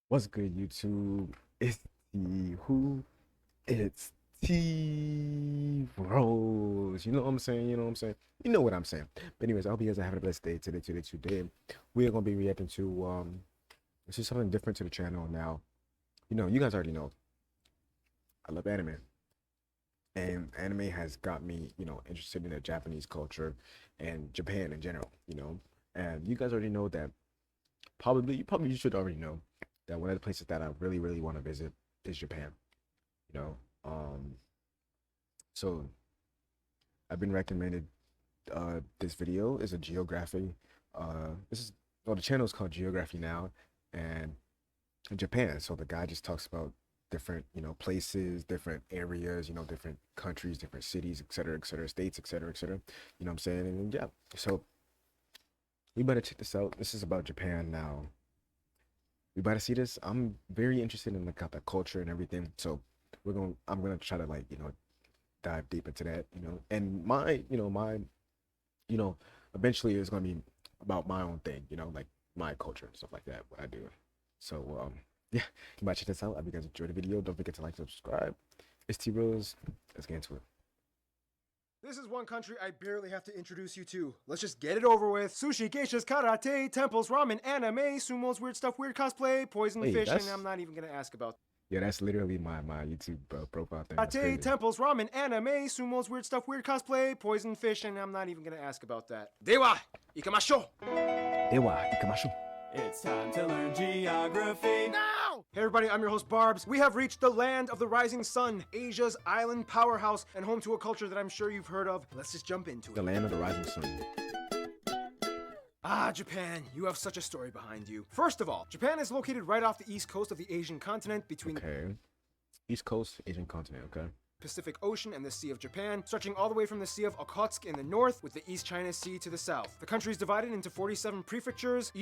What's good, YouTube? It's T who? It's T Rose. You know what I'm saying? You know what I'm saying? You know what I'm saying. But anyways, I hope you guys are having a blessed day today. We are gonna be reacting to this is something different to the channel now. You know, you guys already know I love anime. And anime has got me, interested in the Japanese culture and Japan in general, And you guys already know that you should already know that one of the places that I really, really want to visit is Japan. You know. So I've been recommended this video is a geography. This is well the channel is called Geography Now and in Japan. So the guy just talks about different, places, different areas, different countries, different cities, et cetera, states, et cetera. You know what I'm saying? And yeah. So we better check this out. This is about Japan now. We better see this. I'm very interested in like the culture and everything. So I'm gonna try to like, dive deep into that, and you know, eventually it's gonna be about my own thing, like my culture and stuff like that, what I do. So yeah, you might check this out. I hope you guys enjoyed the video. Don't forget to like, subscribe. It's T Rose. Let's get into it. This is one country I barely have to introduce you to. Let's just get it over with. Sushi, geishas, karate, temples, ramen, anime, sumos, weird stuff, weird cosplay, poison Wait, fish, and that's I'm not even gonna ask about yeah, that's literally my YouTube profile thing. That's karate, crazy. temples, ramen, anime, sumos, weird stuff, weird cosplay, poison fish, and I'm not even gonna ask about that. Dewa, ikamashou! Dewa, ikamashu. It's time to learn geography. Now! Hey everybody, I'm your host Barbs. We have reached the land of the rising sun, Asia's island powerhouse, and home to a culture that I'm sure you've heard of. Let's just jump into The it. land of the rising sun. Ah, Japan, you have such a story behind you. First of all, Japan is located right off the east coast of the Asian continent between Okay. East Coast, Asian continent, okay. Pacific Ocean and the Sea of Japan, stretching all the way from the Sea of Okhotsk in the north with the East China Sea to the south. The country is divided into 47 prefectures,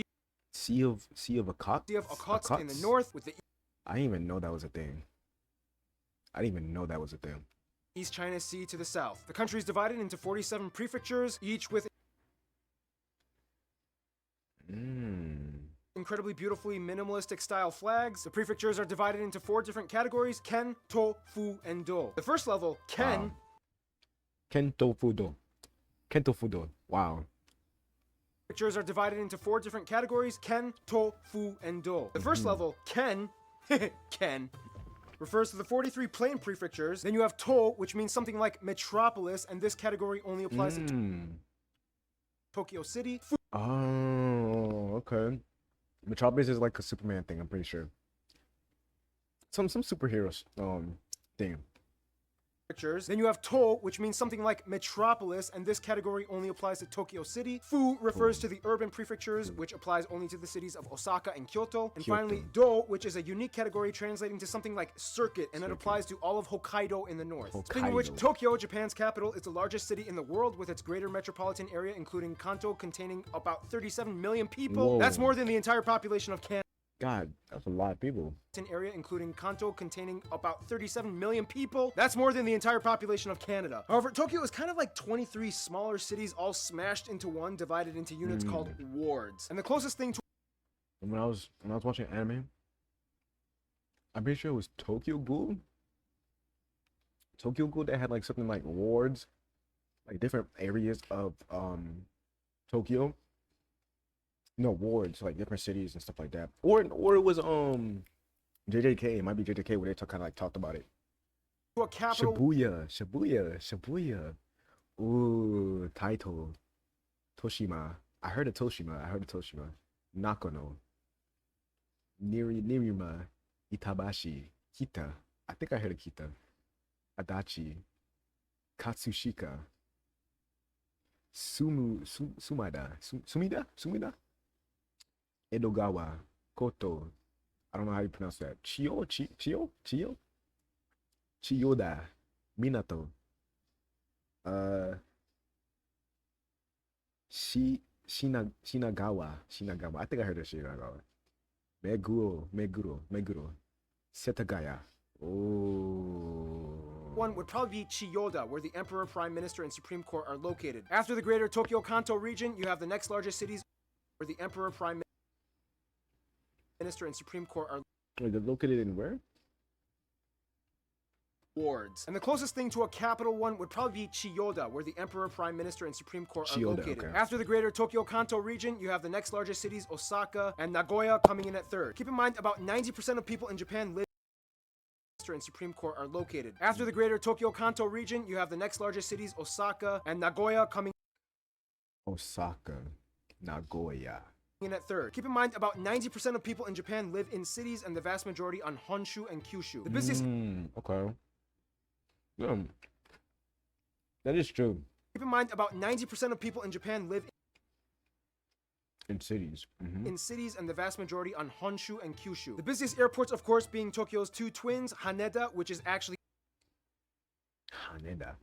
Sea of Okhotsk? Sea of Okhotsk in the north with the I didn't even know that was a thing. I didn't even know that was a thing. East China Sea to the south. The country is divided into 47 prefectures, each with incredibly beautifully minimalistic style flags. The prefectures are divided into 4 different categories: Ken, To, Fu, and Do. The first level, Ken, Wow. Kento Fudo. Kento Fudo. Wow. prefectures are divided into 4 different categories: Ken, To, Fu, and Do. The first level, Ken, Ken, refers to the 43 plain prefectures. Then you have To, which means something like metropolis, and this category only applies to Tokyo City. Fu Oh, okay. Metropolis is like a Superman thing, I'm pretty sure. Some superheroes thing. prefectures. Then you have To, which means something like metropolis, and this category only applies to Tokyo City. Fu refers to the urban prefectures, which applies only to the cities of Osaka and Kyoto. And finally, Do, which is a unique category translating to something like circuit, and it applies to all of Hokkaido in the north. Speaking of which, Hokkaido. Tokyo, Japan's capital, is the largest city in the world with its greater metropolitan area, including Kanto, containing about 37 million people. Whoa. That's more than the entire population of Canada. God, that's a lot of people. Area including Kanto, containing about 37 million people. That's more than the entire population of Canada. However, Tokyo is kind of like 23 smaller cities all smashed into one, divided into units called wards. And the closest thing to When I was watching anime, I'm pretty sure it was Tokyo Ghoul. Tokyo Ghoul that had like something like wards, like different areas of Tokyo. No, wards, like different cities and stuff like that. Or it was JJK. It might be JJK where they kind of like talked about it. a capital Shibuya. Ooh, title. Toshima. I heard of Toshima. Nakano. Nirima. Itabashi. Kita. I think I heard of Kita. Adachi. Katsushika. Sumida? Edogawa. Koto. I don't know how you pronounce that. Chiyoda. Minato. Shinagawa. I think I heard of Shinagawa. Meguro. Setagaya. Oh. one would probably be Chiyoda, where the Emperor, Prime Minister, and Supreme Court are located. After the greater Tokyo Kanto region, you have the next largest cities where the Emperor, Prime Minister, and Supreme Court are Wait, they're located in where? wards. And the closest thing to a capital one would probably be Chiyoda, where the Emperor, Prime Minister, and Supreme Court are Chiyoda, located. okay. After the greater Tokyo Kanto region, you have the next largest cities, Osaka and Nagoya, coming in at third. Keep in mind, about 90% of people in Japan live and Supreme Court are located. After the greater Tokyo Kanto region, you have the next largest cities, Osaka and Nagoya, coming Osaka, Nagoya. in at third. Keep in mind, about 90% of people in Japan live in cities and the vast majority on Honshu and Kyushu. The busiest Okay. That is true. Keep in mind, about 90% of people in Japan live In cities. in cities and the vast majority on Honshu and Kyushu. The busiest airports, of course, being Tokyo's two twins, Haneda, which is actually Haneda.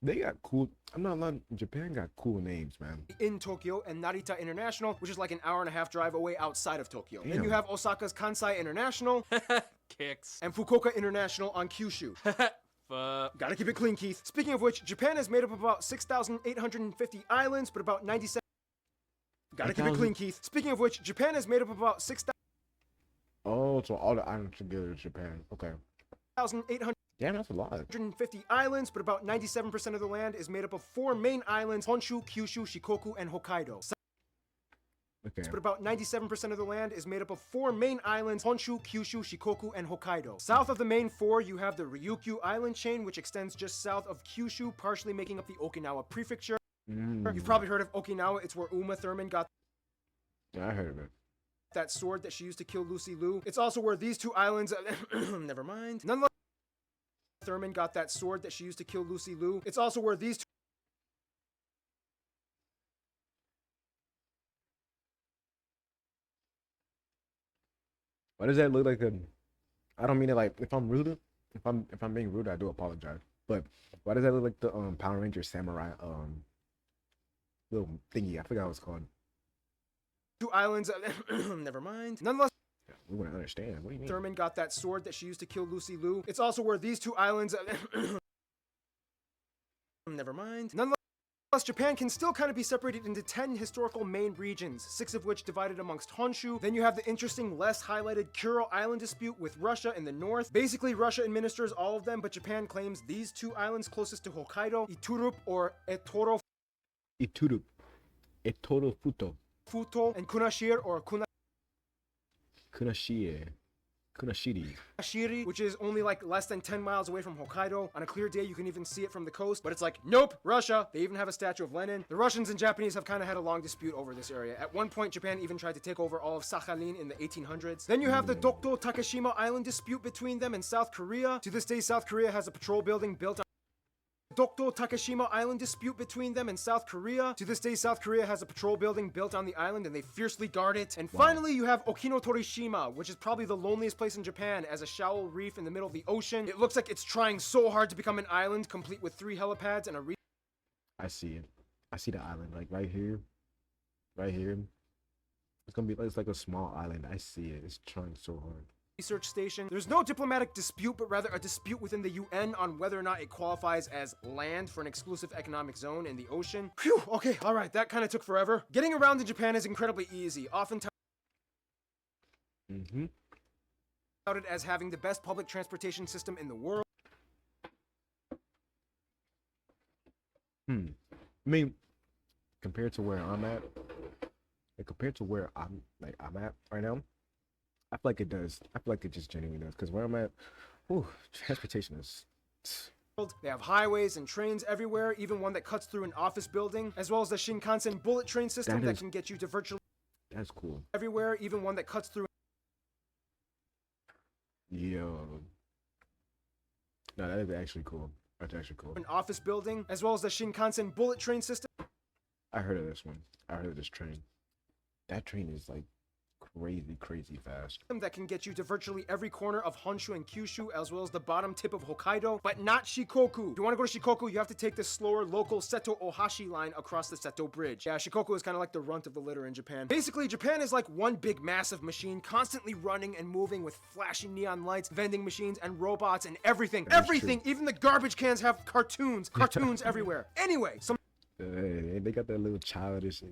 They got cool. I'm not lying. Japan got cool names, man. in Tokyo, and Narita International, which is like an hour and a half drive away outside of Tokyo. Then Damn. you have Osaka's Kansai International Kicks. and Fukuoka International on Kyushu. Fuck. Gotta keep it clean, Keith. Speaking of which, Japan is made up of about 6,850 islands, but about 97. Gotta keep it 8,000? clean, Keith. Speaking of which, Japan is made up of about Oh, so all the islands together is Japan. Okay. 6,850 Damn, that's a lot. islands, but about 97% of the land is made up of four main islands: Honshu, Kyushu, Shikoku, and Hokkaido. Okay. But about 97% of the land is made up of four main islands: Honshu, Kyushu, Shikoku, and Hokkaido. South of the main four, you have the Ryukyu island chain, which extends just south of Kyushu, partially making up the Okinawa prefecture. You've probably heard of Okinawa. It's where Uma Thurman got Yeah, I heard of it. that sword that she used to kill Lucy Liu. It's also where these two islands never mind. Nonetheless, Thurman got that sword that she used to kill Lucy Liu. It's also where these two Why does that look like a? I don't mean it like if I'm rude. If I'm being rude, I do apologize. But why does that look like the Power Ranger samurai little thingy? I forgot what it's called. two islands never mind. Nonetheless, We wouldn't understand. What do you mean? Thurman got that sword that she used to kill Lucy Liu. It's also where these two islands never mind. Nonetheless, Japan can still kind of be separated into 10 historical main regions, 6 of which divided amongst Honshu. Then you have the interesting, less highlighted Kuro Island dispute with Russia in the north. Basically, Russia administers all of them, but Japan claims these two islands closest to Hokkaido, Iturup or Etoro Ituru. Etoro Futo. Futo, and Kunashir or Kunashie. Kunashiri. Kunashiri, which is only like less than 10 miles away from Hokkaido. On a clear day, you can even see it from the coast, but it's like, nope, Russia. They even have a statue of Lenin. The Russians and Japanese have kind of had a long dispute over this area. At one point, Japan even tried to take over all of Sakhalin in the 1800s. Then you have the Dokdo Takeshima Island dispute between them and South Korea. To this day, South Korea has a patrol building built on Dokdo Takeshima Island dispute between them and South Korea. To this day, South Korea has a patrol building built on the island and they fiercely guard it. And finally, you have Okinotorishima, which is probably the loneliest place in Japan as a shallow reef in the middle of the ocean. It looks like it's trying so hard to become an island, complete with 3 helipads and a I see it. I see the island like right here. Right here. It's gonna be. It's like a small island. I see it. It's trying so hard. research station. There's no diplomatic dispute, but rather a dispute within the UN on whether or not it qualifies as land for an exclusive economic zone in the ocean. Phew, okay, alright, that kind of took forever. Getting around in Japan is incredibly easy, oftentimes touted as having the best public transportation system in the world. I mean, compared to where I'm at, like compared to where I'm at right now, I feel like it does. I feel like it just genuinely does. Because where I'm at, transportation is. They have highways and trains everywhere, even one that cuts through an office building, as well as the Shinkansen bullet train system that can get you to virtually That's cool. everywhere, even one that cuts through Yo. No, that is actually cool. That's actually cool. an office building, as well as the Shinkansen bullet train system I heard of this one. I heard of this train. That train is like crazy fast. that can get you to virtually every corner of Honshu and Kyushu, as well as the bottom tip of Hokkaido, but not Shikoku. If you want to go to Shikoku, you have to take the slower local Seto Ohashi line across the Seto Bridge. Yeah, Shikoku is kind of like the runt of the litter in Japan. Basically, Japan is like one big massive machine, constantly running and moving with flashing neon lights, vending machines, and robots, and everything. Everything! Even the garbage cans have cartoons everywhere. Anyway, some They got that little childish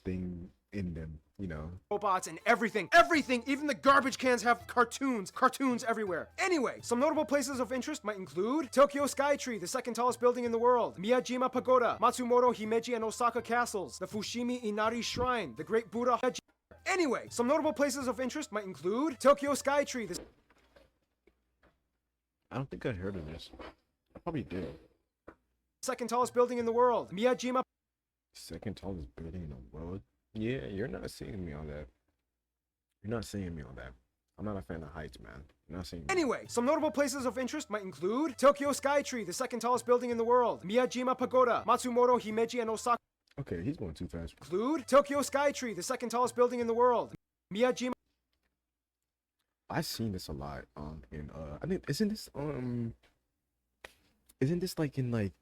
thing in them, you know. Robots and everything. Everything! Even the garbage cans have cartoons. Cartoons everywhere. Anyway, some notable places of interest might include Tokyo Skytree, the second tallest building in the world, Miyajima Pagoda, Matsumoto Himeji and Osaka castles, the Fushimi Inari Shrine, the Great Buddha. Anyway, some notable places of interest might include Tokyo Skytree, the I don't think I heard of this. I probably did. second tallest building in the world, Miyajima Second tallest building in the world. Yeah, you're not seeing me on that. You're not seeing me on that. I'm not a fan of heights, man. You're not seeing me. Anyway, some notable places of interest might include Tokyo Skytree, the second tallest building in the world, Miyajima Pagoda, Matsumoto Himeji and Osaka. Okay, he's going too fast. Include Tokyo Skytree, the second tallest building in the world, Miyajima. I've seen this a lot. I mean, isn't this like in like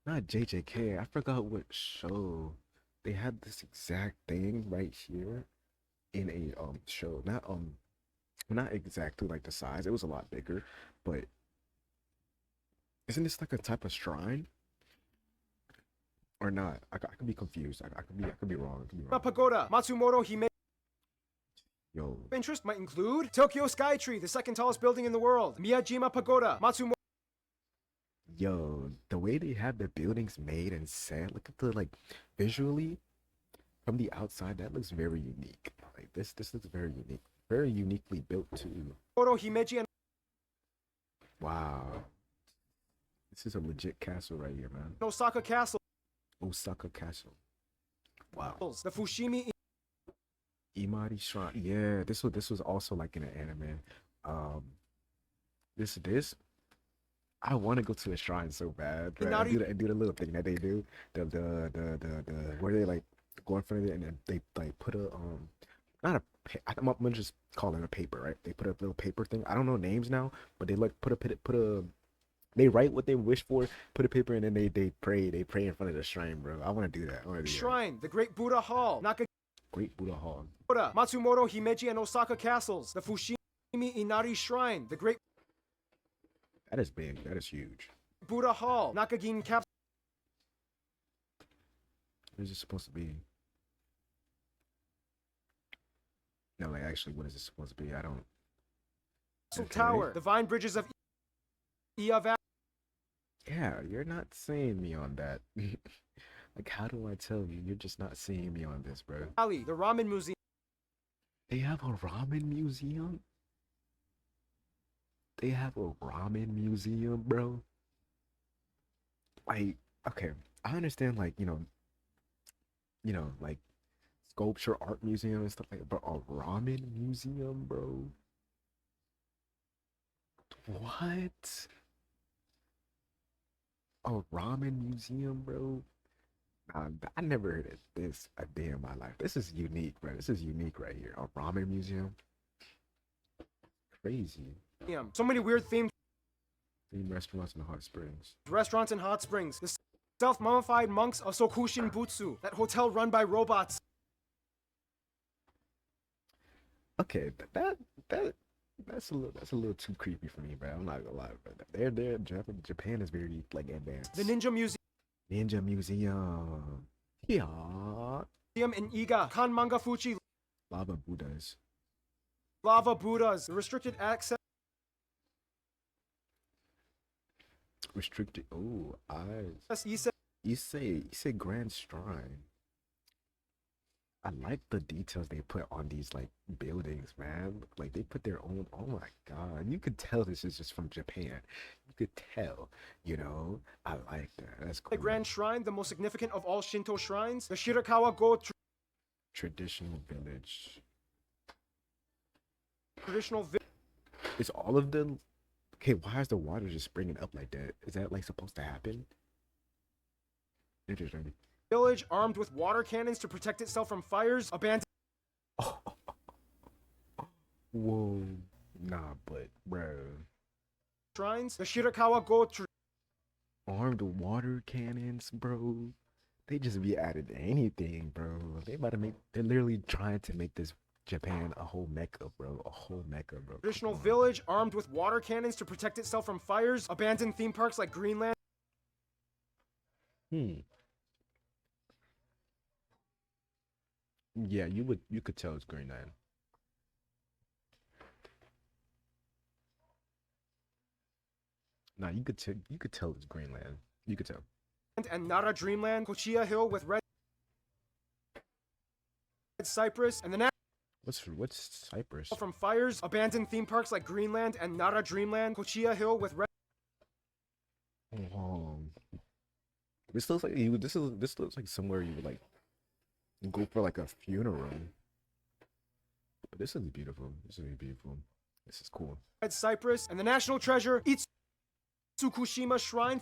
not JJK? I forgot what show they had this exact thing right here in a show. Not exactly like the size. It was a lot bigger, but isn't this like a type of shrine or not? I could be confused. I could be wrong. I could be wrong. Pagoda, Matsumoto Himeji. Yo, Interest might include Tokyo Skytree, the second tallest building in the world, Miyajima Pagoda, Matsumoto. yo, the way they have the buildings made and set, look at the like visually from the outside, that looks very unique. Like this looks very unique. Very uniquely built too. Himeji and Wow. This is a legit castle right here, man. Osaka castles, Osaka Castle. Wow. the Fushimi. Imari Shrine. Yeah, this was also like in an anime. This I want to go to the shrine so bad. Right? And do the little thing that they do. The where they like go in front of it and then they like put a not a I'm gonna just call it a paper, right? They put a little paper thing. I don't know names now, but they like put a they write what they wish for, put a paper, and then they pray in front of the shrine, bro. I want to do that. I want to do Shrine, the Great Buddha Hall, that. Great Buddha Hall. Matsumoto Himeji and Osaka castles, the Fushimi Inari Shrine, the Great That is big. That is huge. Buddha Hall, Nakagin Capsule What is it supposed to be? No, like actually, what is it supposed to be? I don't. Okay. Tower, the Vine Bridges of Iya Valley. Yeah, you're not seeing me on that. Like, how do I tell you? You're just not seeing me on this, bro. The Ramen Museum. They have a ramen museum? They have a ramen museum, bro? Like, okay, I understand, like, like sculpture art museum and stuff like that, but a ramen museum, bro? What? A ramen museum, bro? I never heard of this a day in my life. This is unique, bro. This is unique right here. A ramen museum. Crazy. So many weird themed Restaurants and hot springs. restaurants and hot springs. The self-mummified monks of Sokushin Butsu. That hotel run by robots. Okay, that's a little too creepy for me, bro. I'm not gonna lie, bro. Japan is very like advanced. The Ninja Museum Ninja Museum. Yeah. in Iga. Kan Manga Fuchi. Lava Buddhas. Lava Buddhas. The restricted access. Restricted. Oh, eyes. Ise. Issei Grand Shrine. I like the details they put on these like buildings, man. Like they put their own. Oh my god, you could tell this is just from Japan. You could tell, I like that. That's cool. The Grand Shrine, the most significant of all Shinto shrines. The Shirakawa Go Traditional village. traditional Is all of them? Okay, why is the water just springing up like that? Is that like supposed to happen? Interesting. village armed with water cannons to protect itself from fires. Abandoned Oh, whoa, nah, but bro, shrines. The Shirakawa Go armed water cannons, bro. They just be added to anything, bro. They're literally trying to make this Japan a whole mecca, bro. A whole mecca, bro. traditional village armed with water cannons to protect itself from fires. Abandoned theme parks like Greenland. Yeah, you could tell it's Greenland. Nah, you could tell it's Greenland. You could tell. and Nara Dreamland, Kochia Hill with red cypress, and the What's Cyprus? from fires, abandoned theme parks like Greenland and Nara Dreamland, Kochia Hill with red. Oh, this looks like this looks like somewhere you would like go for like a funeral. But this is beautiful. This is beautiful. This is cool. Red cypress, and the national treasure, Itsukushima Shrine.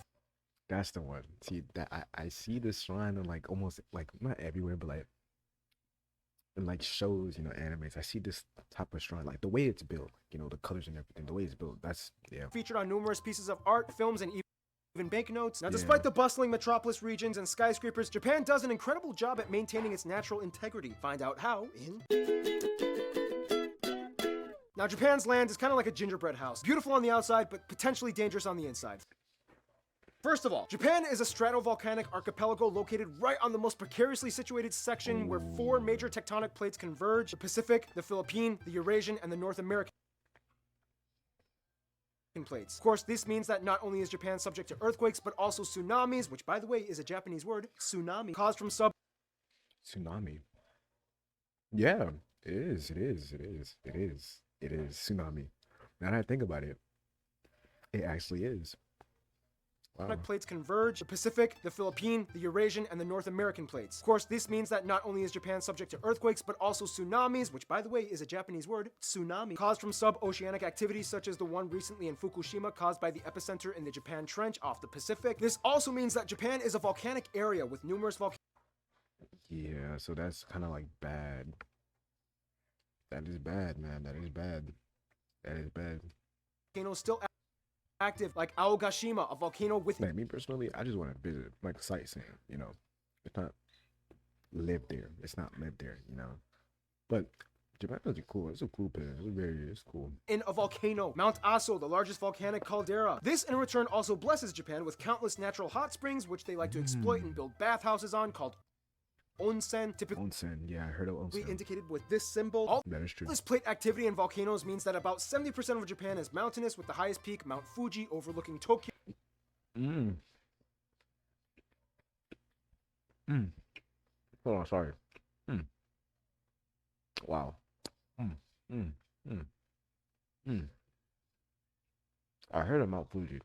That's the one. See that I see this shrine in like almost like not everywhere, but like in like shows, you know, animes. I see this type of shrine, like the way it's built, you know, the colors and everything, the way it's built. That's yeah. Featured on numerous pieces of art, films, and even banknotes. Now, Yeah. despite the bustling metropolis regions and skyscrapers, Japan does an incredible job at maintaining its natural integrity. Find out how in... Now, Japan's land is kind of like a gingerbread house. Beautiful on the outside, but potentially dangerous on the inside. First of all, Japan is a stratovolcanic archipelago located right on the most precariously situated section where 4 major tectonic plates converge: the Pacific, the Philippine, the Eurasian, and the North American plates. Of course, this means that not only is Japan subject to earthquakes, but also tsunamis, which by the way is a Japanese word, tsunami, caused from Tsunami. Yeah, it is. It is. It is. It is. It is tsunami. Now that I think about it, it actually is. Wow. plates converge: the Pacific, the Philippine, the Eurasian, and the North American plates. Of course, this means that not only is Japan subject to earthquakes, but also tsunamis, which by the way is a Japanese word, tsunami, caused from sub-oceanic activities such as the one recently in Fukushima caused by the epicenter in the Japan Trench off the Pacific. This also means that Japan is a volcanic area with numerous Yeah, so that's kind of like bad. That is bad, man. That is bad. That is bad. volcanoes still active, like Aogashima, a volcano with Like me personally, I just want to visit, like sightseeing. You know, it's not live there. It's not live there. You know, but Japan is cool. It's a cool place. It's cool. in a volcano, Mount Aso, the largest volcanic caldera. This, in return, also blesses Japan with countless natural hot springs, which they like to exploit and build bathhouses on, called onsen, typically Onsen, yeah, I heard of onsen. indicated with this symbol. All That is true. this plate activity in volcanoes means that about 70% of Japan is mountainous, with the highest peak, Mount Fuji, overlooking Tokyo. Mm. Mm. Hold on, sorry. Mm. Wow. Mm. Mm. Mm. Mm. I heard of Mount Fuji.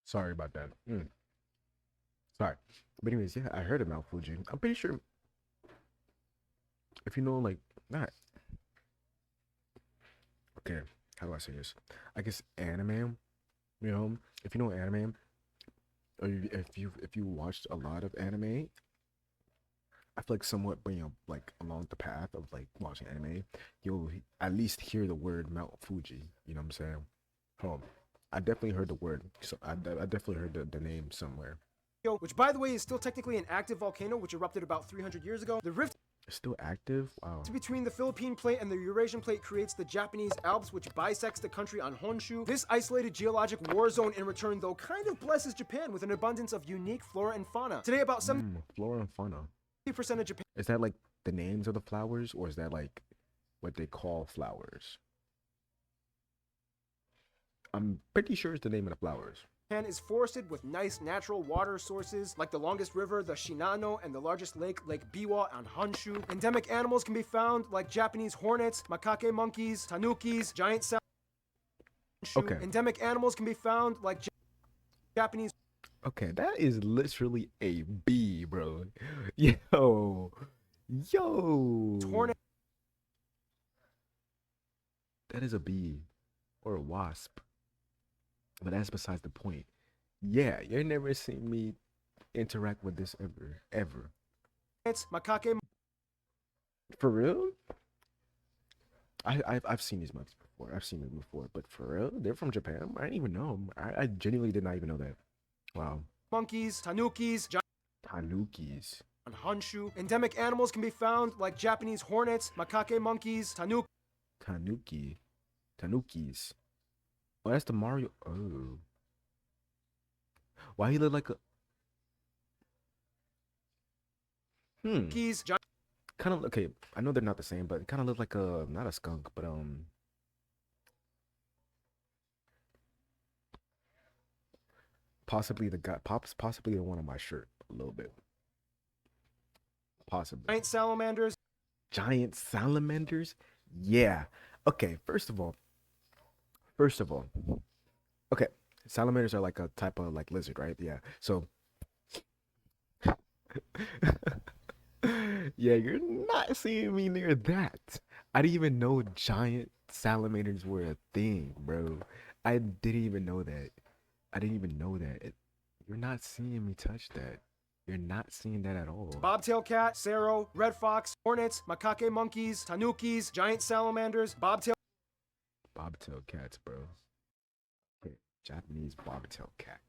Sorry about that. Mm. Sorry. But anyways, yeah, I heard of Mount Fuji. I'm pretty sure if you know, like, not. Okay, how do I say this? I guess anime, you know, if you know anime, or if you watched a lot of anime, I feel like somewhat, you know, like along the path of like watching anime, you'll at least hear the word Mount Fuji. You know what I'm saying? I definitely heard the word. So I definitely heard the name somewhere. Which, by the way, is still technically an active volcano, which erupted about 300 years ago. The rift It's still active. Wow. between the Philippine plate and the Eurasian plate creates the Japanese Alps, which bisects the country on Honshu. This isolated geologic war zone, in return, though, kind of blesses Japan with an abundance of unique flora and fauna. Today, about 70% Flora and fauna. of Japan Is that like the names of the flowers, or is that like what they call flowers? I'm pretty sure it's the name of the flowers. is forested with nice natural water sources like the longest river, the Shinano, and the largest lake, Lake Biwa on Honshu. Endemic animals can be found like Japanese hornets, macaque monkeys, tanukis, giant salmon. Okay. Endemic animals can be found like Japanese Okay, that is literally a bee, bro. Yo. hornet. That is a bee or a wasp. But that's besides the point. Yeah, you're never seen me interact with this ever. Macaque For real? I've seen these monkeys before. I've seen them before, but for real, they're from Japan. I didn't even know them. I genuinely did not even know that. Wow. monkeys, tanukis, giant Tanukis. on Honshu. Endemic animals can be found like Japanese hornets, macaque monkeys, Tanukis. Oh, that's the Mario. Oh. Why he look like a tanukis, giant kind of okay. I know they're not the same, but it kind of look like a not a skunk, but possibly the guy, pops, possibly the one on my shirt a little bit, possibly. Giant salamanders. Giant salamanders? Yeah. Okay, first of all, okay, salamanders are like a type of like lizard, right? Yeah. So, yeah, you're not seeing me near that. I didn't even know giant salamanders were a thing, bro. I didn't even know that. I didn't even know that. You're not seeing me touch that. You're not seeing that at all. Bobtail cat, sero, red fox, hornets, macaque monkeys, tanukis, giant salamanders, bobtail Bobtail cats, bro. Okay, Japanese bobtail cat.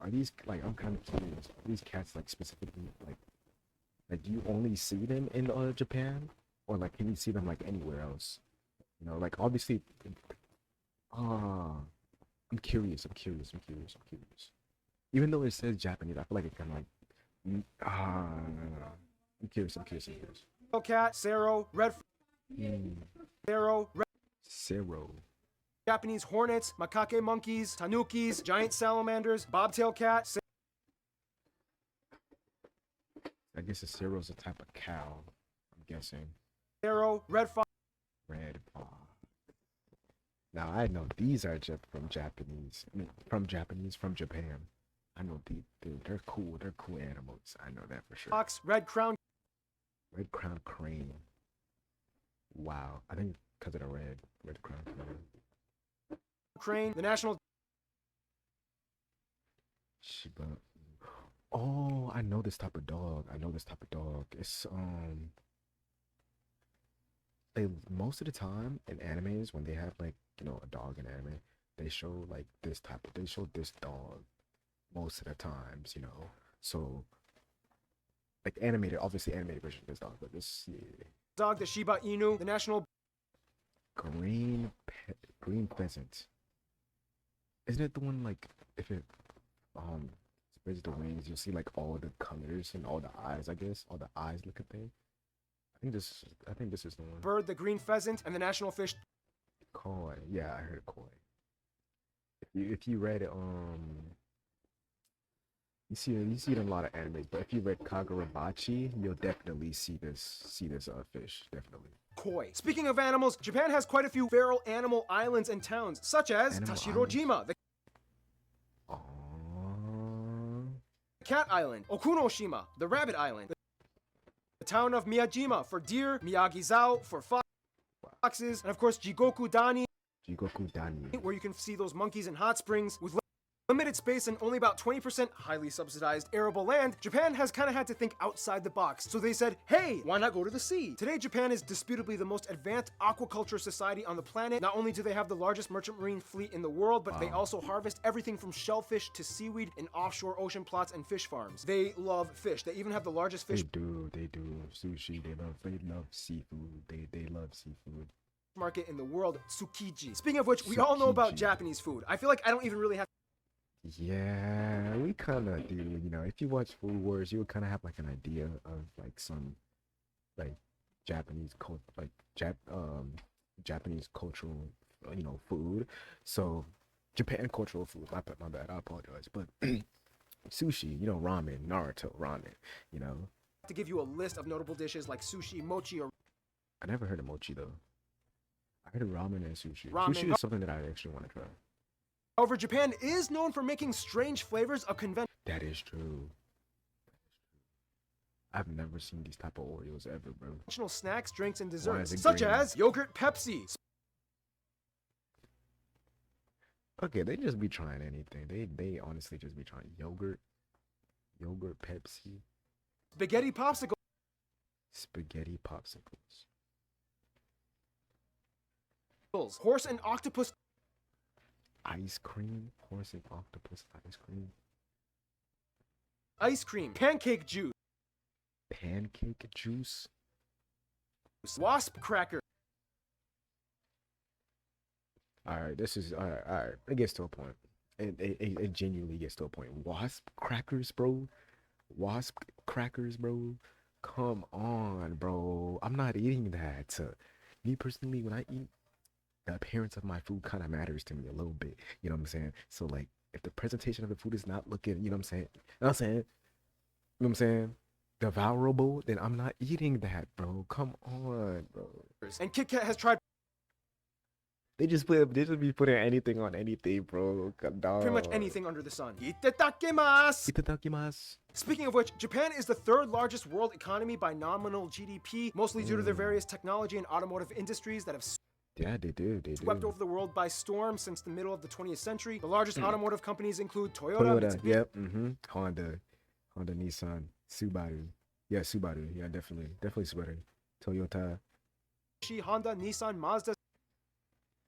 Are these like I'm kind of curious? Are these cats like specifically like do you only see them in Japan, or like can you see them like anywhere else? You know, like obviously. Ah, I'm curious. I'm curious. I'm curious. I'm curious. Even though it says Japanese, I feel like it kind of like I'm curious. I'm curious. I'm curious. cat, sero, red Mm, sero, red Zero. Japanese hornets, macaque monkeys, tanukis, giant salamanders, bobtail cat, I guess a Zero's a type of cow. I'm guessing. sero, red fox. Red fox. Now I know these are just from Japanese. I mean, from Japan. I know they're cool. They're cool animals. I know that for sure. Fox, red crown Red crown crane. Wow. I think because of the red crown crane. crane, the national Shiba. Oh, I know this type of dog. It's they most of the time in animes when they have like a dog in anime, they show like they show this dog most of the times, So like obviously animated version of this dog, but this yeah. dog, the Shiba Inu, the national Green pheasant. Isn't it the one like if it spreads the wings, you'll see like all the colors and all the eyes, I guess. All the eyes looking thing. I think this is the one. bird, the green pheasant, and the national fish Koi. Yeah, I heard koi. If you read you see it in a lot of animes, but if you read Kagurabachi, you'll definitely see this fish, definitely. koi. Speaking of animals, Japan has quite a few feral animal islands and towns, such as Animal Tashirojima, the Oh, cat island, Okunoshima, the rabbit island, the town of Miyajima for deer, Miyagizao for foxes, and of course Jigoku Dani, Jigoku Dani. where you can see those monkeys in hot springs with limited space and only about 20% highly subsidized arable land. Japan has kind of had to think outside the box. So they said, hey, why not go to the sea? Today, Japan is disputably the most advanced aquaculture society on the planet. Not only do they have the largest merchant marine fleet in the world, but they also harvest everything from shellfish to seaweed in offshore ocean plots and fish farms. They love fish. They even have the largest fish They do sushi. They love seafood. They love seafood. market in the world, Tsukiji. Speaking of which, we all know about Tsukiji. Japanese food. I feel like I don't even really have Yeah, we kind of do. If you watch Food Wars, you would kind of have like an idea of like some like Japanese cult, like Japanese cultural, food. So Japan cultural food. My bad. I apologize. But sushi, ramen, Naruto ramen. to give you a list of notable dishes like sushi, mochi, or I never heard of mochi though. I heard of ramen and sushi. Ramen. Sushi is something that I actually want to try. However, Japan is known for making strange flavors of That is true. I've never seen these type of Oreos ever, bro. conventional snacks, drinks, and Why desserts, is it such green? as yogurt Pepsi, Okay, they just be trying anything. They honestly just be trying yogurt Pepsi, spaghetti popsicle, spaghetti popsicles, horse and octopus ice cream, horse and octopus ice cream, ice cream, pancake juice, pancake juice. wasp cracker, All right, this is all right. All right, it gets to a point. It genuinely gets to a point. Wasp crackers, bro. wasp crackers, bro. Come on, bro. I'm not eating that. Me personally, when I eat, the appearance of my food kind of matters to me a little bit. You know what I'm saying? So like, if the presentation of the food is not looking, you know what I'm saying? You know what I'm saying? You know what I'm saying? Devourable, then I'm not eating that, bro. Come on, bro. And Kit Kat has tried They just be putting anything on anything, bro. pretty much anything under the sun. Itadakimasu! Itadakimasu. Speaking of which, Japan is the third largest world economy by nominal GDP, mostly due to their various technology and automotive industries that have Yeah, they do. They swept do. over the world by storm since the middle of the 20th century. The largest automotive companies include Toyota, Toyota, Mitsubishi, yep. Honda, Nissan, Subaru. Yeah, Subaru. Yeah, definitely Subaru. Toyota, Honda, Nissan, Mazda,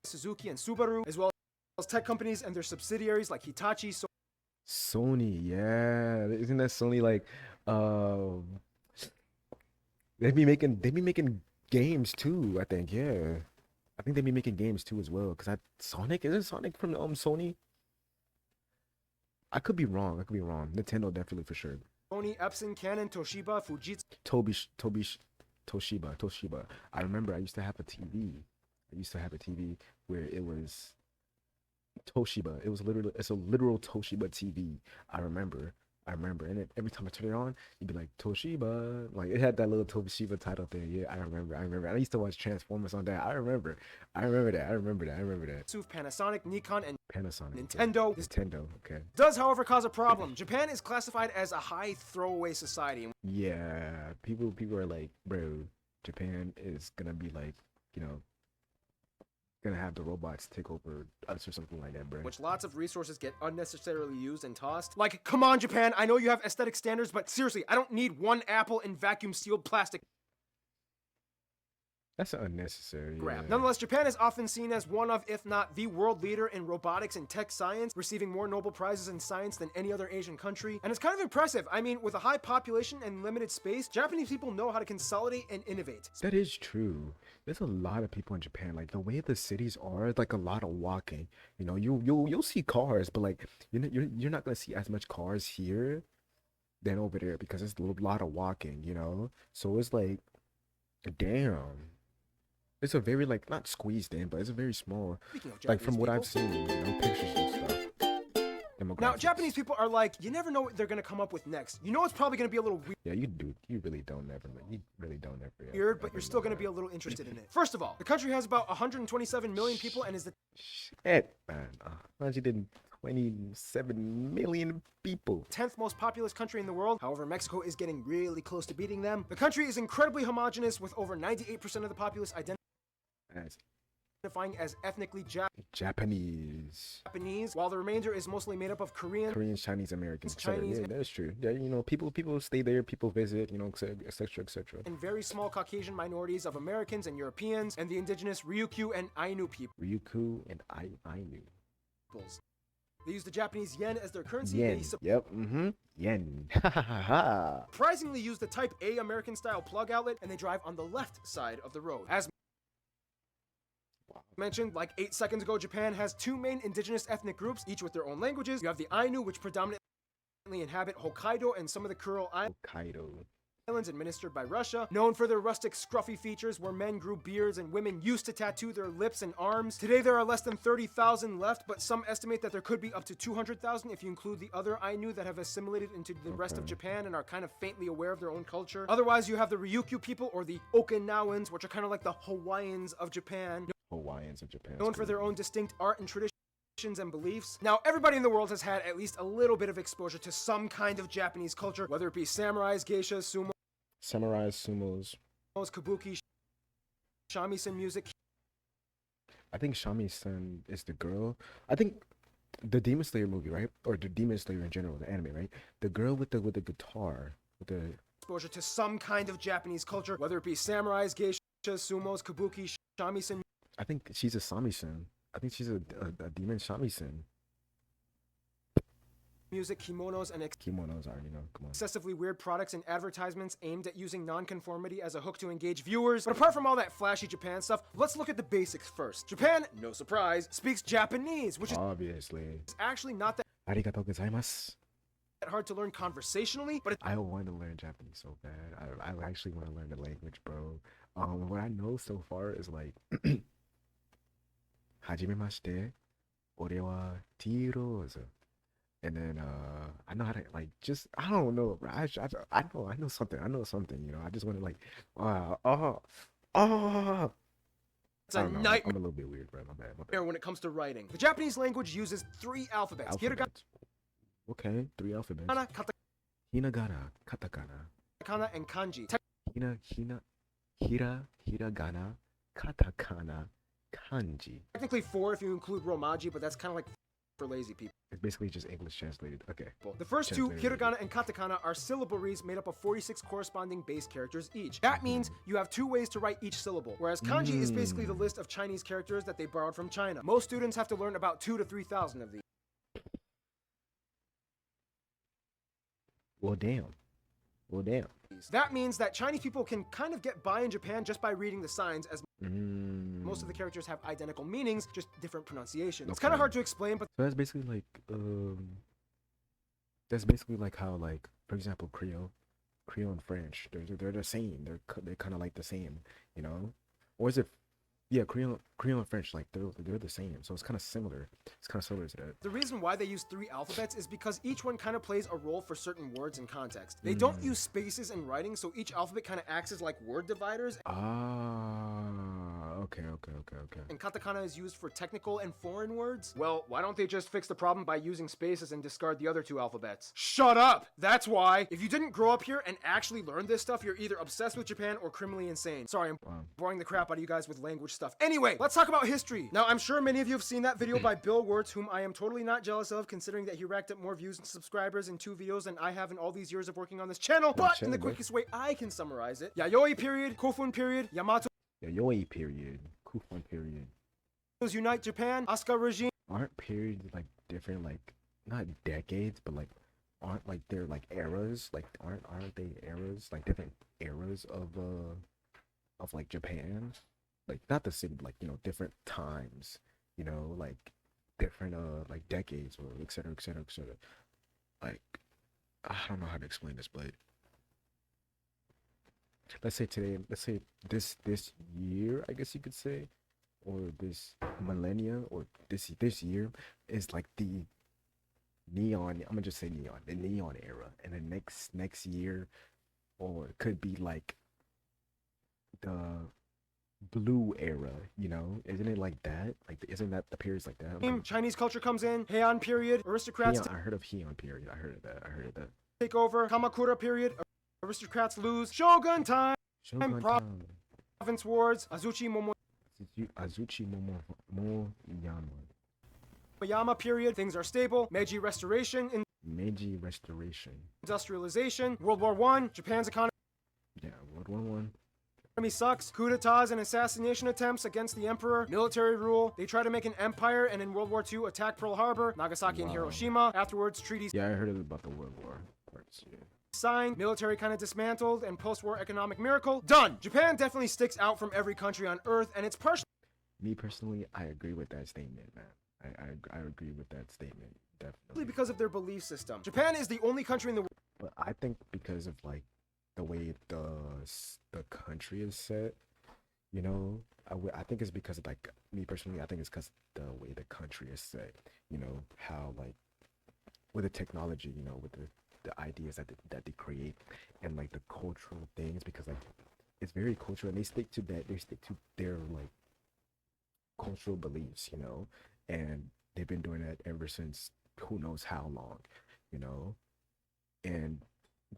Suzuki, and Subaru, as well as tech companies and their subsidiaries like Hitachi, Sony. Yeah, isn't that Sony like? They be making games too. I think. Yeah, I think they be making games too as well. Cause Sonic, isn't Sonic from Sony? I could be wrong. Nintendo definitely for sure. Sony, Epson, Canon, Toshiba, Fujitsu, Toshiba. I remember I used to have a TV. Where it was Toshiba. It's a literal Toshiba TV. I remember. And every time I turn it on, you'd be like Toshiba. Like it had that little Toshiba title there. Yeah, I remember. I used to watch Transformers on that. I remember that. Panasonic, Nikon, and Panasonic. Nintendo. This Nintendo. Okay. does, however, cause a problem. Japan is classified as a high throwaway society. Yeah. People are like, bro, Japan is gonna be like, you know, gonna have the robots take over us or something like that, bro. Which lots of resources get unnecessarily used and tossed. Like, come on, Japan, I know you have aesthetic standards, but seriously, I don't need one apple in vacuum-sealed plastic. That's unnecessary. Grab. Yeah. Nonetheless, Japan is often seen as one of, if not the world leader in robotics and tech science, receiving more Nobel Prizes in science than any other Asian country. And it's kind of impressive. I mean, with a high population and limited space, Japanese people know how to consolidate and innovate. That is true. There's a lot of people in Japan. Like the way the cities are, it's like a lot of walking. You know, you'll see cars, but like you're not gonna see as much cars here than over there because it's a lot of walking. You know, so it's like, damn. It's a very like not squeezed in, but it's a very small. Speaking of Like from what I've Japanese seen, you know, pictures and stuff. Now, Demographics. Japanese people are like, you never know what they're gonna come up with next. You know it's probably gonna be a little Yeah, you do. You really don't ever. You really don't ever. weird, but you're still gonna be a little interested in it. First of all, the country has about 127 million people and is the Shit, man. 127 million people. 10th most populous country in the world. However, Mexico is getting really close to beating them. The country is incredibly homogenous, with over 98% of the populace As identifying as ethnically Japanese, while the remainder is mostly made up of Koreans, Chinese, Americans, etc. Chinese, Yeah, that's true. Yeah, you know, people stay there, people visit, you know, etc., etc. and very small Caucasian minorities of Americans and Europeans, and the indigenous Ryukyu and Ainu Ryukyu and Ainu. peoples. They use the Japanese yen as their currency. Yen. They Yep. Yen. Ha ha ha ha. surprisingly use the Type A American-style plug outlet, and they drive on the left side of the road. As mentioned like 8 seconds ago, Japan has two main indigenous ethnic groups, each with their own languages. You have the Ainu, which predominantly inhabit Hokkaido and some of the Kuril Hokkaido. Islands administered by Russia, known for their rustic scruffy features where men grew beards and women used to tattoo their lips and arms. Today there are less than 30,000 left, but some estimate that there could be up to 200,000 if you include the other Ainu that have assimilated into the rest of Japan and are kind of faintly aware of their own culture. Otherwise, you have the Ryukyu people, or the Okinawans, which are kind of like the Hawaiians of Japan, Hawaiians of Japan. known for their own distinct art and traditions and beliefs. Now, everybody in the world has had at least a little bit of exposure to some kind of Japanese culture, whether it be samurais, geishas, Samurais, sumos. kabuki, shamisen music. I think Shamisen is the girl. I think the Demon Slayer movie, right? Or the Demon Slayer in general, the anime, right? The girl with the guitar, with the Exposure to some kind of Japanese culture, whether it be samurais, geishas, sumos, kabuki, shamisen I think she's a Samisen. I think she's a demon Shamisen. music, kimonos, and Kimonos, I already know. Come on. excessively weird products and advertisements aimed at using non-conformity as a hook to engage viewers. But apart from all that flashy Japan stuff, let's look at the basics first. Japan, no surprise, speaks Japanese, which is Obviously. actually not that Arigatou gozaimasu. hard to learn conversationally, but I want to learn Japanese so bad. I actually want to learn the language, bro. What I know so far is like, Hajimemashite, ore wa T-Rose. And then I know how to like just I don't know, bro. I know something. I know something, you know. I just want to like uh oh oh it's I a don't know. I'm nightmare a little bit weird, bro. My bad. when it comes to writing. The Japanese language uses 3 alphabets. Alphabets. Okay, 3 alphabets. Hiragana, Hinagana, katakana. katakana, and kanji. Hiragana, katakana, kanji. Technically 4 if you include romaji, but that's kind of like for lazy people. It's basically just English translated. Okay. The first 2, Translated. hiragana and katakana, are syllabaries made up of 46 corresponding base characters each. That means you have 2 ways to write each syllable, whereas kanji is basically the list of Chinese characters that they borrowed from China. Most students have to learn about 2,000 to 3,000 of these. Well, damn. That means that Chinese people can kind of get by in Japan just by reading the signs, as most of the characters have identical meanings, just different pronunciations. It's kind of Okay. hard to explain, but So that's basically like how, like, for example, Creole and French, they're the same. They're kind of like the same, you know? Or is it, yeah, Creole and French, like they're the same. So it's kind of similar. It's kind of similar to that. the reason why they use 3 alphabets is because each one kind of plays a role for certain words and context. They don't use spaces in writing, so each alphabet kind of acts as like word dividers. Okay. And katakana is used for technical and foreign words. Well, why don't they just fix the problem by using spaces and discard the other 2 alphabets? Shut up! That's why! If you didn't grow up here and actually learn this stuff, you're either obsessed with Japan or criminally insane. Sorry, I'm boring the crap out of you guys with language stuff. Anyway, let's talk about history. Now, I'm sure many of you have seen that video by Bill Wirtz, whom I am totally not jealous of, considering that he racked up more views and subscribers in 2 videos than I have in all these years of working on this channel. But in the quickest way I can summarize it, Yayoi period, Kofun period, Yamato Yayoi period, Kufun period. unite Japan, Asuka regime. Aren't periods like different, like not decades, but like aren't like they're like eras? Like aren't they eras? Like different eras of like Japan? Like not the city, like, you know, different times, you know, like different like decades or et cetera, et cetera, et cetera. Like I don't know how to explain this, but let's say this year, I guess you could say, or this millennia, or this year is like the neon. I'm gonna just say neon, the neon era, and the next year, or it could be like the blue era. You know, isn't it like that? Like, isn't that the periods like that? Chinese culture comes in, Heian period, aristocrats Heian, I heard of Heian period. I heard of that. take over, Kamakura period, aristocrats lose, Shogun time, Shogun Pro- time. province wars, Azuchi Azuchi Momoyama period, things are stable, Meiji restoration, Meiji restoration. industrialization, World War I, Japan's economy Yeah, World War One. sucks, coup d'etats and assassination attempts against the emperor, military rule, they try to make an empire and in World War II attack Pearl Harbor, Nagasaki and Wow. Hiroshima, afterwards treaties Yeah, I heard about the World War parts. Yeah. signed, military kind of dismantled, and post-war economic miracle, done! Japan definitely sticks out from every country on earth, and it's partially Me personally, I agree with that statement, man. I agree with that statement, definitely. because of their belief system. Japan is the only country in the world But I think because of like the way the country is set, you know, I think it's because of, like, me personally, I think it's because the way the country is set, you know, how like with the technology, you know, with the ideas that they create, and like the cultural things, because like it's very cultural, and they stick to their like cultural beliefs, you know, and they've been doing that ever since who knows how long, you know, and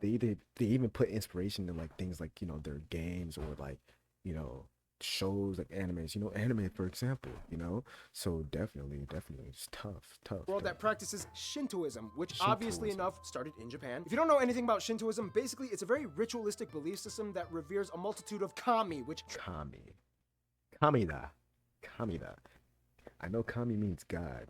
they even put inspiration in like things like, you know, their games, or like, you know, shows like animes, you know, anime for example, you know. So definitely it's tough. that practices Shintoism, which obviously enough started in Japan. If you don't know anything about Shintoism, basically it's a very ritualistic belief system that reveres a multitude of kami, which Kamida. I know kami means God.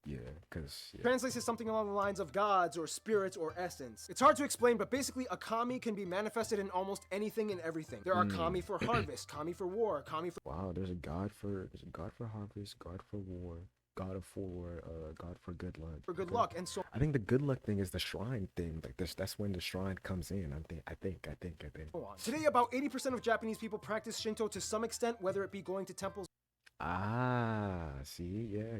Yeah, because translates to something along the lines of gods or spirits or essence. It's hard to explain, but basically a kami can be manifested in almost anything and everything. There are kami for harvest, kami for war, kami for wow, there's a god for harvest, god for war, God for good luck. for good luck, and so I think the good luck thing is the shrine thing. Like this, that's when the shrine comes in. I think. on. Today, about 80% of Japanese people practice Shinto to some extent, whether it be going to temples Ah, see, yeah.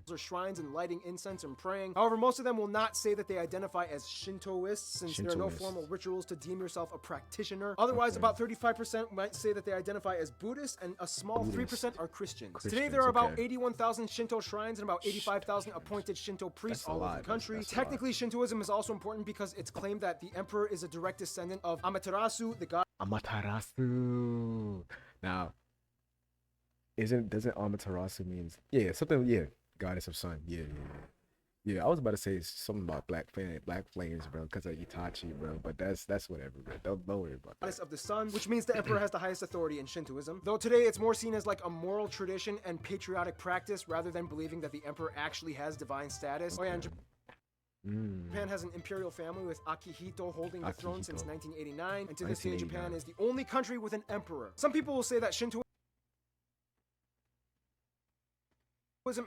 or shrines and lighting incense and praying. However, most of them will not say that they identify as Shintoists, since there are no Shintoists. formal rituals to deem yourself a practitioner. Otherwise, Okay. about 35% might say that they identify as Buddhist, and a small Buddhist. 3% are Christians. Today, Christians, there are about okay. 81,000 Shinto shrines and about 85,000 appointed Shinto priests That's a all over lot. the country. That's a lot. Technically, Shintoism is also important because it's claimed that the emperor is a direct descendant of Amaterasu, the god Amaterasu. Now, doesn't Amaterasu means something, goddess of sun. Yeah, I was about to say something about black flames, bro, because of Itachi, bro, but that's whatever, bro. Don't worry about that. goddess of the sun, which means the emperor has the highest authority in Shintoism. Though today it's more seen as like a moral tradition and patriotic practice rather than believing that the emperor actually has divine status. Oh yeah, and Japan has an imperial family with Akihito holding the throne since Akihito. 1989, and to this day Japan 1989. is the only country with an emperor. Some people will say that Shintoism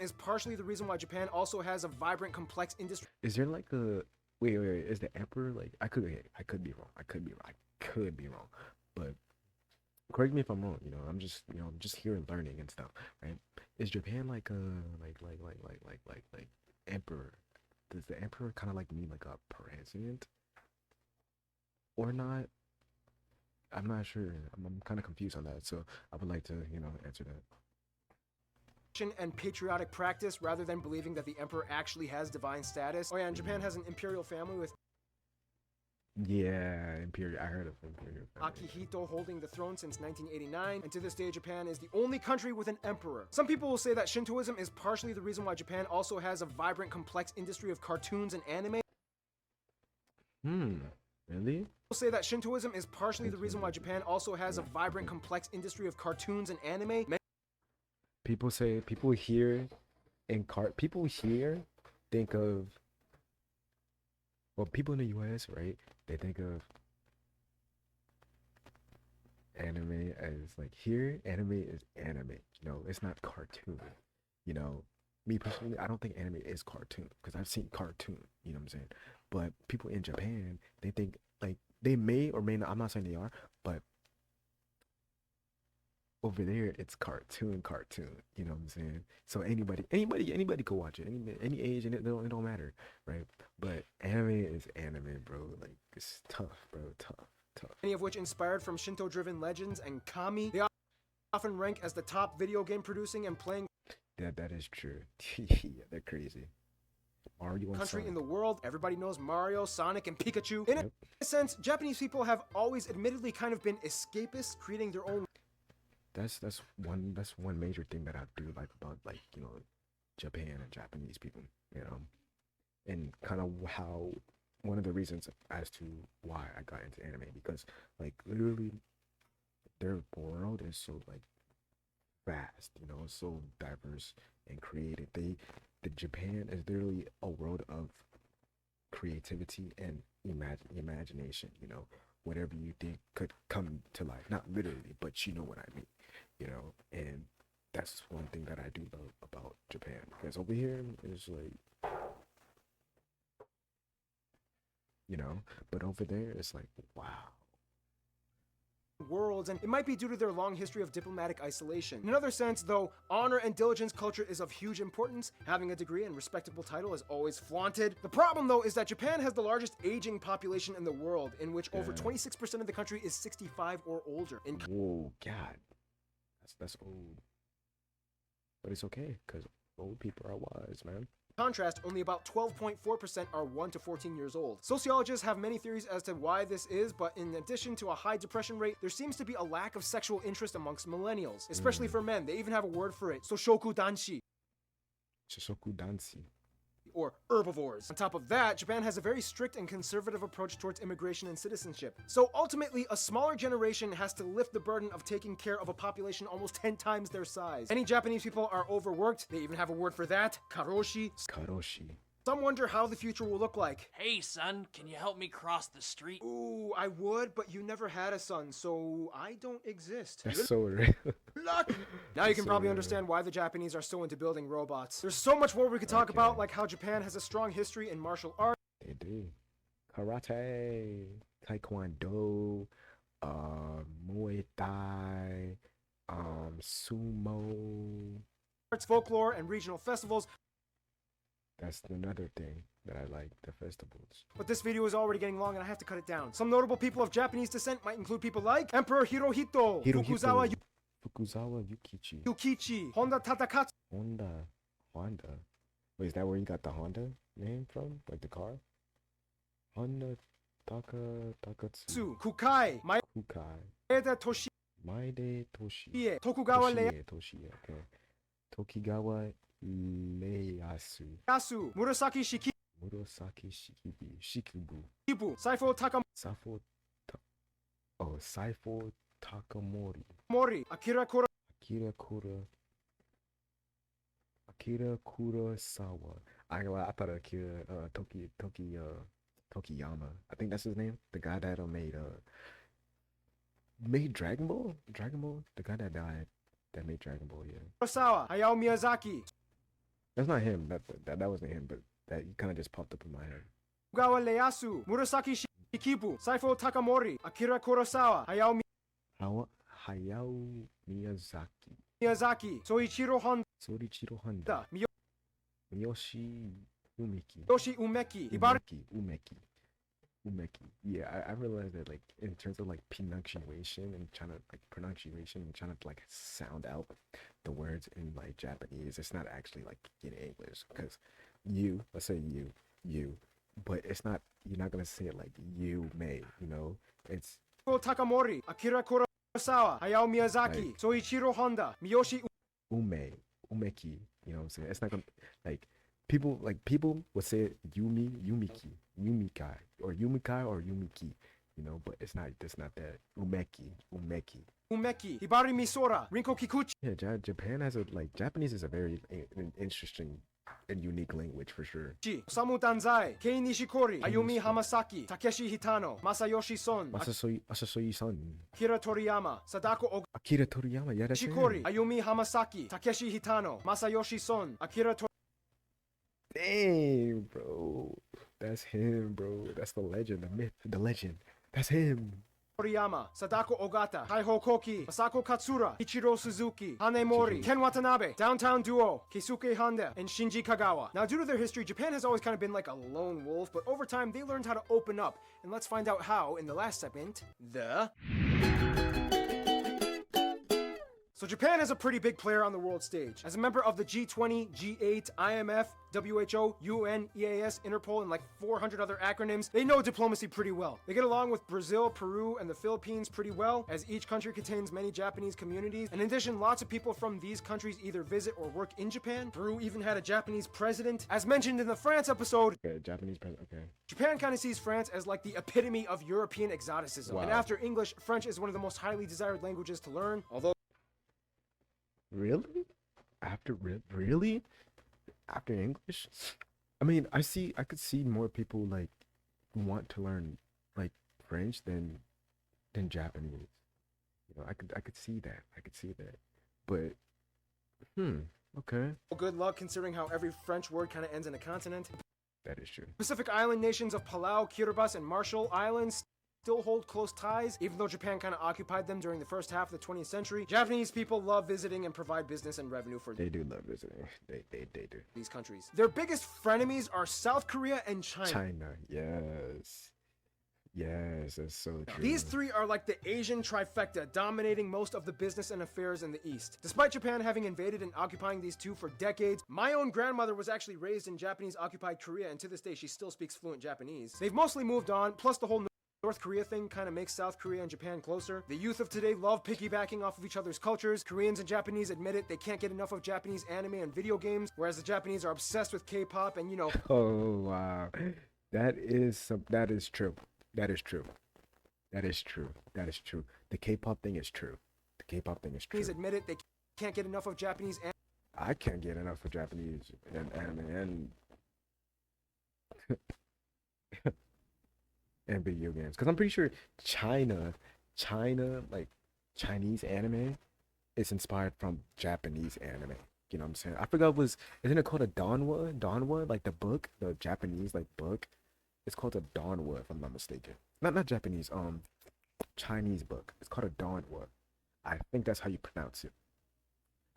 is partially the reason why Japan also has a vibrant, complex industry. Is there like a wait? Is the emperor like I could be wrong, but correct me if I'm wrong. I'm just here and learning and stuff, right? Is Japan like emperor? Does the emperor kind of like mean like a president or not? I'm not sure. I'm kind of confused on that, so I would like to answer that. And patriotic practice rather than believing that the emperor actually has divine status. Oh yeah, and Japan has an imperial family with Yeah, imperial. I heard of imperial. family. Akihito holding the throne since 1989, and to this day Japan is the only country with an emperor. Some people will say that Shintoism is partially the reason why Japan also has a vibrant, complex industry of cartoons and anime. Really? People say that Shintoism is partially the reason why Japan also has a vibrant, complex industry of cartoons and anime. People here think of, well, people in the US, right? They think of anime as like here, anime is anime. It's not cartoon. Me personally, I don't think anime is cartoon because I've seen cartoon. You know what I'm saying? But people in Japan, they think like they may or may not. I'm not saying they are, but over there it's cartoon. You know what I'm saying? So anybody could watch it, any age, and it don't matter, right? But anime is anime, bro. Like it's tough, bro. Tough. Many of which inspired from Shinto-driven legends and kami. They often rank as the top video game producing and playing That is true. Yeah, they're crazy. Mario and country in Sonic. the world. Everybody knows Mario, Sonic, and Pikachu. In a sense, Japanese people have always admittedly kind of been escapists, creating their own That's one major thing that I do like about Japan and Japanese people, and kind of how one of the reasons as to why I got into anime, because like literally their world is so like vast, so diverse and creative. The Japan is literally a world of creativity and imagination. Whatever you think could come to life, not literally, but you know what I mean. And that's one thing that I do love about Japan, because over here is like, but over there it's like, wow. worlds, and it might be due to their long history of diplomatic isolation. In another sense, though, honor and diligence culture is of huge importance. Having a degree and respectable title is always flaunted. The problem, though, is that Japan has the largest aging population in the world, in which over 26% of the country is 65 or older. In Whoa, God, that's old, but it's okay because old people are wise, man. contrast, only about 12.4% are 1 to 14 years old. Sociologists have many theories as to why this is, but in addition to a high depression rate, there seems to be a lack of sexual interest amongst millennials, especially for men. They even have a word for it, Soshoku Danshi, Shishoku Danshi. or herbivores. On top of that, Japan has a very strict and conservative approach towards immigration and citizenship. So ultimately, a smaller generation has to lift the burden of taking care of a population almost 10 times their size. Many Japanese people are overworked. They even have a word for that, karoshi. Karoshi. Some wonder how the future will look like. Hey, son, can you help me cross the street? Ooh, I would, but you never had a son, so I don't exist. That's so real. Now you can probably understand why the Japanese are so into building robots. There's so much more we could talk about, like how Japan has a strong history in martial arts. They do. Karate, Taekwondo, Muay Thai, sumo. Folklore, and regional festivals. That's another thing that I like, the festivals. But this video is already getting long and I have to cut it down. Some notable people of Japanese descent might include people like Emperor Hirohito, Fukuzawa Yukichi, Yukichi, Honda Tadakatsu, Honda. Wait, is that where you got the Honda name from? Like the car? Honda Takatsu. Kukai, Maeda Maide Toshi. Toshie, Tokugawa Toshie, okay. Tokigawa Ieyasu. Ieyasu, Murasaki Murasaki Shikubu. Shikibu, Saifo Saifo Takamori. Takamori, Akira Kurosawa. I thought Akira Tokiyama. I think that's his name. The guy that made Dragon Ball? Dragon Ball? The guy that died that made Dragon Ball, yeah. Kurosawa, Hayao Miyazaki. That's not him. That wasn't him, but that kind of just popped up in my head. Tokugawa Ieyasu, Murasaki Shikibu, Saifo Takamori, Akira Kurosawa, Hayao Miyazaki, Soichiro Honda, Miyoshi Umeki. Yoshi Umeki, Hibari. Umeki. Yeah, I realized that, like, in terms of like pronunciation and trying to like sound out the words in like Japanese, it's not actually like in English, because let's say you, but it's not, you're not gonna say it like you may, it's Takamori, Akira Kurosawa, Hayao Miyazaki, like, Soichiro Honda, Miyoshi Umeki, you know what I'm saying? It's not gonna, like, people would say it Yumikai, or Yumiki, but it's not that. Umeki. Hibari Misora, Rinko Kikuchi. Yeah, Japan has Japanese is a very interesting and unique language for sure. Osamu Danzai, Kei Nishikori, Ayumi Hamasaki, Takeshi Hitano, Masayoshi Son, Masayoshi Son, Akira Toriyama, Sadako Toriyama, yeah, that's Nishikori, him. Ayumi Hamasaki, Takeshi Hitano, Masayoshi Son, Akira Toriyama. Dang, bro. That's him, bro. That's the legend, the myth, the legend. That's him. Toriyama, Sadako Ogata, Taiho Koki, Masako Katsura, Ichiro Suzuki, Hane Mori, Ken Watanabe, Downtown Duo, Keisuke Honda, and Shinji Kagawa. Now, due to their history, Japan has always kind of been like a lone wolf, but over time, they learned how to open up. And let's find out how in the last segment. So Japan is a pretty big player on the world stage. As a member of the G20, G8, IMF, WHO, UN, EAS, Interpol, and like 400 other acronyms, they know diplomacy pretty well. They get along with Brazil, Peru, and the Philippines pretty well, as each country contains many Japanese communities. And in addition, lots of people from these countries either visit or work in Japan. Peru even had a Japanese president. As mentioned in the France episode, okay, Japanese president, okay. Japan kind of sees France as like the epitome of European exoticism. Wow. And after English, French is one of the most highly desired languages to learn, although Really? Really? After English? I mean, I could see more people like want to learn like French than Japanese. I could see that. But okay. good luck considering how every French word kind of ends in a consonant. That is true. Pacific Island nations of Palau, Kiribati, and Marshall Islands still hold close ties, even though Japan kind of occupied them during the first half of the 20th century. Japanese people love visiting and provide business and revenue for They do love visiting. They do. these countries. Their biggest frenemies are South Korea and China. Yes. Yes, that's so true. These three are like the Asian trifecta, dominating most of the business and affairs in the East. Despite Japan having invaded and occupying these two for decades, my own grandmother was actually raised in Japanese-occupied Korea, and to this day she still speaks fluent Japanese. They've mostly moved on, plus the whole North Korea thing kind of makes South Korea and Japan closer. The youth of today love piggybacking off of each other's cultures. Koreans and Japanese admit it, they can't get enough of Japanese anime and video games, whereas the Japanese are obsessed with K-pop and, Oh, wow. That is true. The K-pop thing is true. Japanese admit it, they can't get enough of Japanese anime. I can't get enough of Japanese and anime and video games, because I'm pretty sure China, like Chinese anime it's inspired from Japanese anime. You know what I'm saying? I forgot isn't it called a donwa? Donwa, like the book, the Japanese like book. It's called a donwa if I'm not mistaken. Not Japanese, Chinese book. It's called a donwa. I think that's how you pronounce it.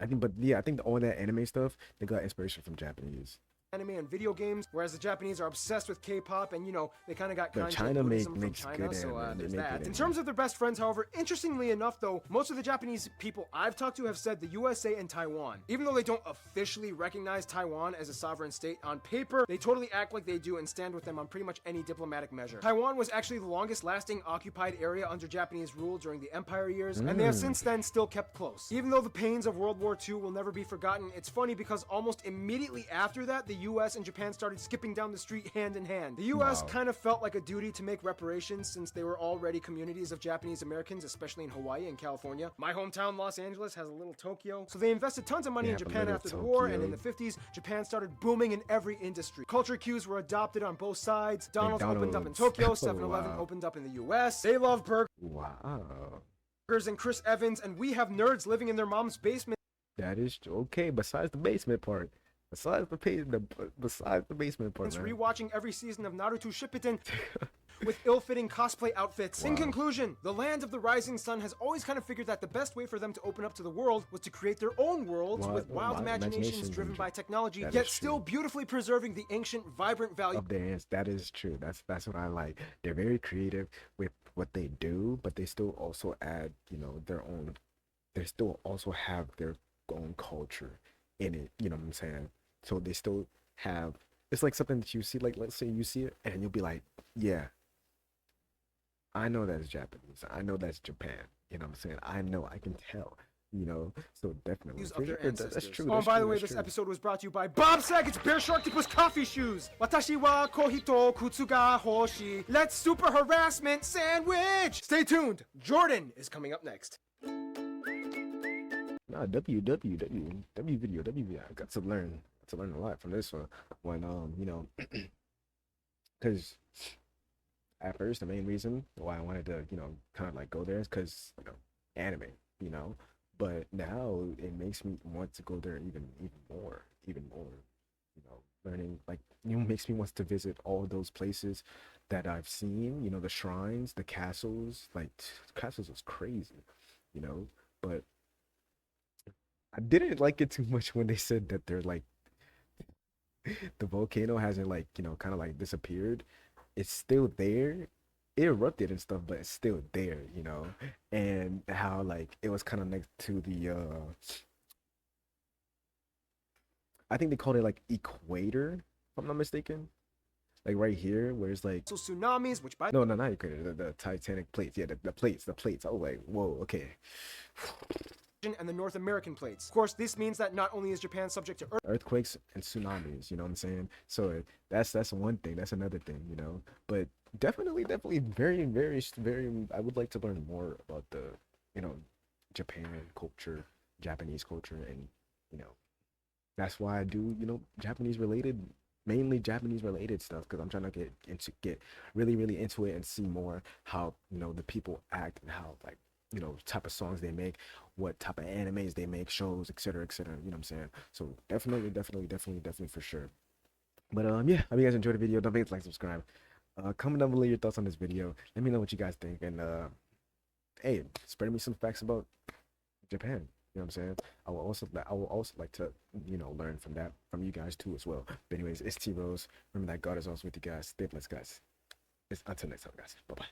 I think, but yeah, I think all that anime stuff they got inspiration from Japanese. Anime and video games, whereas the Japanese are obsessed with K-pop, and they kind of got But kanji China and Buddhism from makes China, good so anime. They there's make that. good In anime. terms of their best friends, however, interestingly enough, though, most of the Japanese people I've talked to have said the USA and Taiwan. Even though they don't officially recognize Taiwan as a sovereign state on paper, they totally act like they do and stand with them on pretty much any diplomatic measure. Taiwan was actually the longest-lasting occupied area under Japanese rule during the Empire years, and they have since then still kept close. Even though the pains of World War II will never be forgotten, it's funny because almost immediately after that, the US and Japan started skipping down the street hand in hand. The US Wow. kind of felt like a duty to make reparations since they were already communities of Japanese Americans, especially in Hawaii and California. My hometown, Los Angeles, has a little Tokyo. So they invested tons of money They in have a Japan little after the war, and Tokyo. in the 50s, Japan started booming in every industry. Culture cues were adopted on both sides. McDonald's opened up in McDonald's. Tokyo, Oh, 7-Eleven wow. opened up in the US. They love burgers Wow. and Chris Evans, and we have nerds living in their mom's basement. That is okay. Besides the basement part, besides the basement part, man. Rewatching every season of Naruto Shippuden with ill-fitting cosplay outfits. In Wow. conclusion, the land of the rising sun has always kind of figured that the best way for them to open up to the world was to create their own worlds with wild imaginations driven by technology, That yet is still true. beautifully preserving the ancient, vibrant value Of their hands. That is true. That's what I like. They're very creative with what they do, but they still also add, their own. They still also have their own culture in it. You know what I'm saying? So they still have. It's like something that you see. Like let's say you see it, and you'll be like, yeah, I know that's Japanese. I know that's Japan. You know what I'm saying? I know. I can tell. So definitely. of their That's ancestors. true. Oh, and That's by the true, way, that's this true. episode was brought to you by Bob Saget's Bear Sharktopus coffee shoes. Watashi wa kohito kutsu ga hoshi. Let's super harassment sandwich. Stay tuned. Jordan is coming up next. Nah, W video. I got to learn a lot from this one. When because at first the main reason why I wanted to kind of like go there is because anime, you know. But now it makes me want to go there even more. Learning like makes me want to visit all those places that I've seen. The shrines, the castles. Like castles was crazy, you know. But I didn't like it too much when they said that they're like the volcano hasn't like kind of like disappeared. It's still there. It erupted and stuff, but it's still there. And how like it was kind of next to the I think they called it like equator, if I'm not mistaken. Like right here, where it's like So tsunamis, which by no, not equator, the Titanic plates. Yeah, the plates. Oh, like whoa, okay. and the North American plates. Of course, this means that not only is Japan subject to Earthquakes and tsunamis, you know what I'm saying? So that's one thing, that's another thing, but definitely very, very, very, I would like to learn more about the Japan culture, Japanese culture, and that's why I do mainly Japanese related stuff, because I'm trying to get really, really into it and see more how the people act and how like type of songs they make, what type of animes they make, shows, etc., etc. You know what I'm saying? So definitely for sure. But yeah, hope you guys enjoyed the video. Don't forget to like, subscribe. Comment down below your thoughts on this video. Let me know what you guys think, and hey, spread me some facts about Japan. You know what I'm saying? I will also like to learn from you guys too as well. But anyways, it's T Rose. Remember that God is always with you guys. Stay blessed, guys. Until next time, guys. Bye bye.